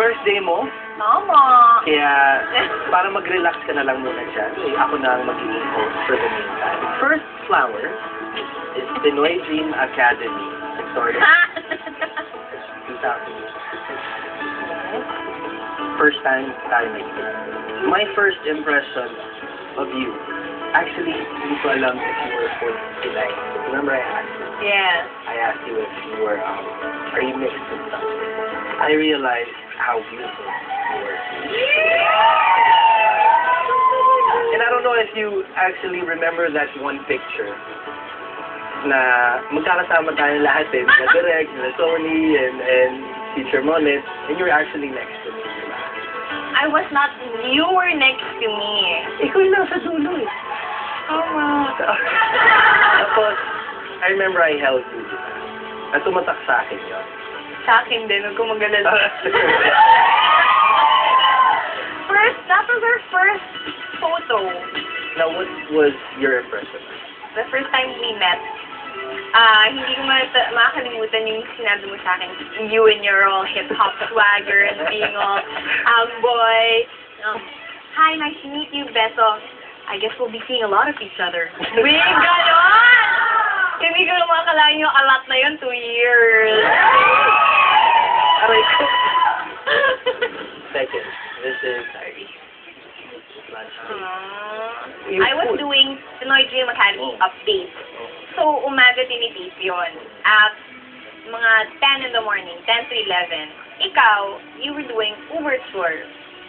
First day mo? Tama. Kaya, para mag-relax ka na lang muna dyan, ako na ang magiging host for the meantime. First flower is Pinoy Dream Academy. Sorry. 2000. First time tayo nag-meet. My first impression of you, actually, hindi ko alam if you were 49. Remember I asked you? Yes. I asked you if you were, are you mixed and stuff? I realized how beautiful you were. And I don't know if you actually remember that one picture na magkakasama tayo lahat eh. Na Direk, na Tony, and Teacher Monet, and you were actually next to me. Diba? I was not, you were next to me. Ikaw yung nasa dulo eh. Tama. Tapos, I remember I held you. At tumatak sa akin yun. Sa akin din, huwag kong magalala. That was our first photo. Now, what was your impression? The first time we met, hindi ko makakalimutan yung sinabi mo sa akin, you and your all hip-hop swagger and being all boy. Hi, nice to meet you, Beto. I guess we'll be seeing a lot of each other. Wait, ganon! Hindi ko naman akalain yung alat na yun, 2 years. Aray ko. Second, this is... I was doing Pinoy Dream Academy update. So, umaga tinitip yun. At mga 10 in the morning, 10 to 11. Ikaw, you were doing Overture.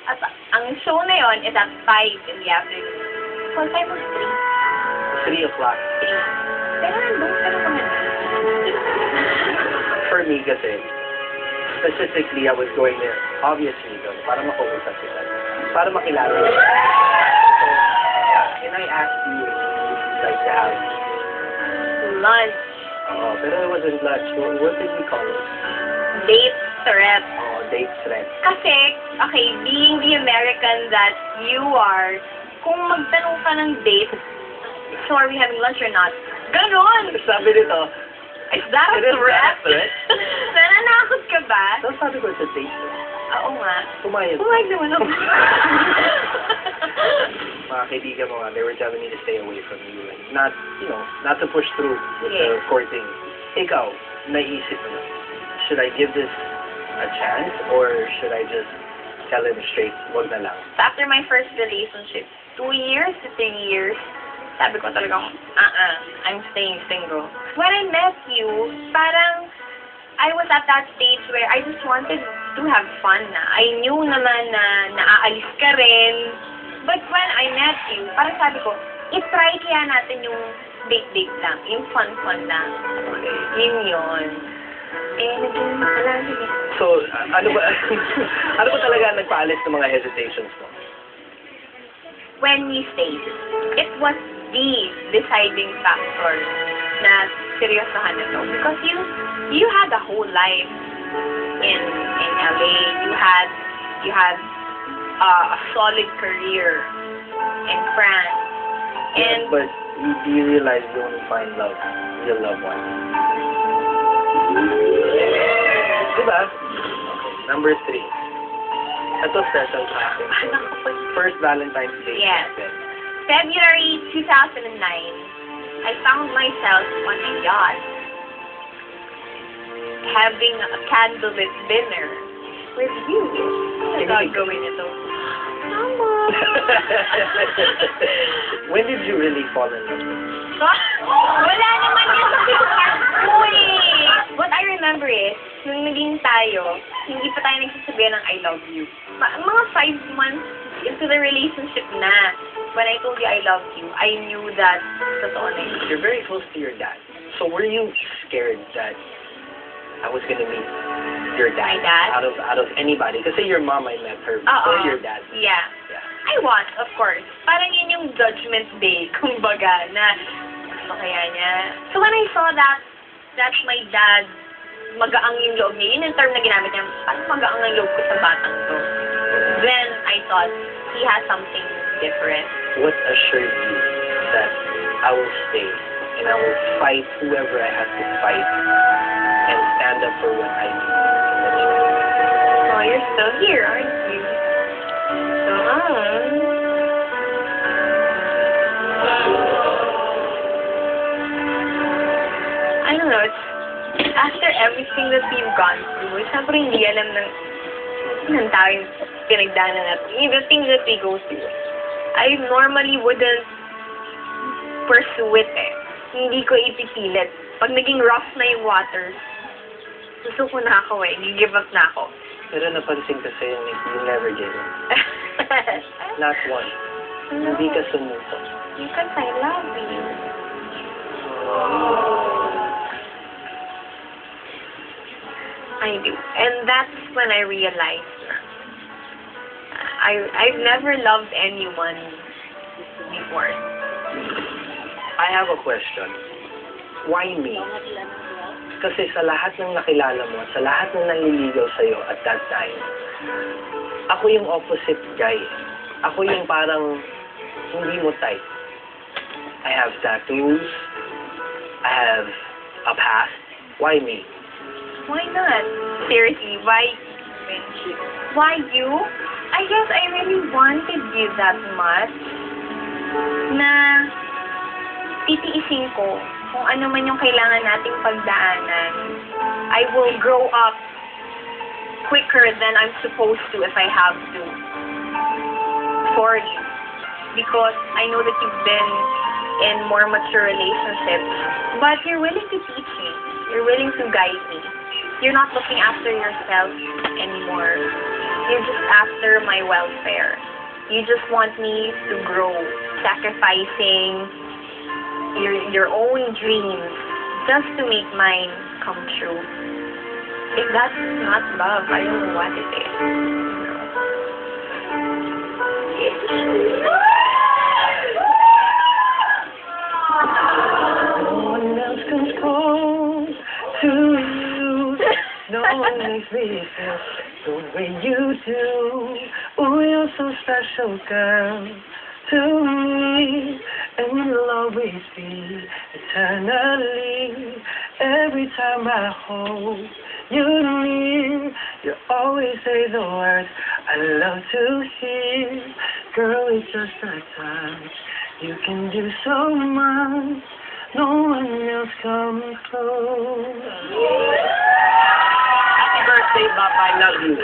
At ang show na yon is at 5 in the afternoon. What time was 3? 3 o'clock. 3. Pero nandun ka na kami. For me kasi, specifically, I was going there, obviously, doon, para makausap kita. Para makilala ko. So, and I asked you if you'd like to have Lunch. oh, pero it wasn't lunch. What did we call it? Date threat. Oh, date threat. Kasi, okay, being the American that you are, kung magtanong ka ng date, so are we having lunch or not? Ganon! Sabi nito, Is that a It is threat? that a threat? Nananakot ka ba? so sabi ko, it's a date. Oo nga. Pumayag. Pumayag naman ako. Mga kaibigan mo nga, they were telling me to stay away from you and not, you know, not to push through with the courting. Ikaw, naisip mo na, should I give this a chance or should I just tell him straight, wag na lang? After my first relationship, 2 years to 3 years, sabi ko talagang, I'm staying single. When I met you, parang I was at that stage where I just wanted to have fun na. I knew naman na naaalis ka rin. But when I met you, parang sabi ko, i-try kaya natin yung date-date lang, yung fun-fun lang. Yun. Eh, naging wala din eh. So, ano ba, ano ba talaga nagpaalis ng mga hesitations mo? When we stayed, it was the deciding factor na seryosohan na to. Because you had a whole life in LA. You had a solid career in France. And But do you realize you only find love, real love once? Diba? Okay, number 3. Ito special sa akin. First Valentine's Day. Yes. February 2009, I found myself on a yacht having a candlelit dinner with you. Ano gagawin ito? Mama! When did you really fall in love? Wala naman yun sa picture ko eh! What I remember is, nung naging tayo, hindi pa tayo nagsasabihan ng I love you. Mga 5 months into the relationship na, when I told you I love you, I knew that totoo na yun. You're very close to your dad. So were you scared that I was gonna meet your dad? My dad? Out of anybody? Kasi your mom, I met her before your dad. Yeah. I was, of course. Parang yun yung judgment day, kumbaga, na gusto kaya niya. So when I saw that my dad, magaang yung loob niya, yun yung term na ginamit niya, parang magaang ang loob ko sa batang to. Then I thought, he has something different. What assured you that I will stay and I will fight whoever I have to fight and stand up for what I need? Oh, you're still here, aren't you? So, I don't know, it's after everything that we've gone through, syempre hindi alam ng tao yung pinagdaanan natin. The things that we go through. I normally wouldn't pursue it eh. Hindi ko ipipilit. Pag naging rough na yung waters, susuko na ako eh. Give up na ako. Pero napansin ko sa'yo, Nick, you never gave up. Not once. No. Hindi ka sumuko. Because I love you. I do. And that's when I realized I've never loved anyone before. I have a question. Why me? Kasi sa lahat ng nakilala mo, sa lahat ng nanliligaw sa'yo at that time, ako yung opposite guy. Ako yung parang hindi mo type. I have tattoos. I have a past. Why me? Why not? Seriously, why? Why you? I guess I really wanted you that much na titiisin ko kung ano man yung kailangan nating pagdaanan. I will grow up quicker than I'm supposed to if I have to for you. Because I know that you've been in more mature relationships, but you're willing to teach me. You're willing to guide me. You're not looking after yourself anymore. You're just after my welfare. You just want me to grow, sacrificing your own dreams just to make mine come true. If that's not love, I don't know what it is. No one else comes home to you. No one makes me feel the way you do. Oh, you're so special, girl, to me. And you'll always be eternally. Every time I hold you near, you always say the words I love to hear. Girl, it's just a touch. You can do so much. No one else comes close. Happy birthday, Bob. I love you.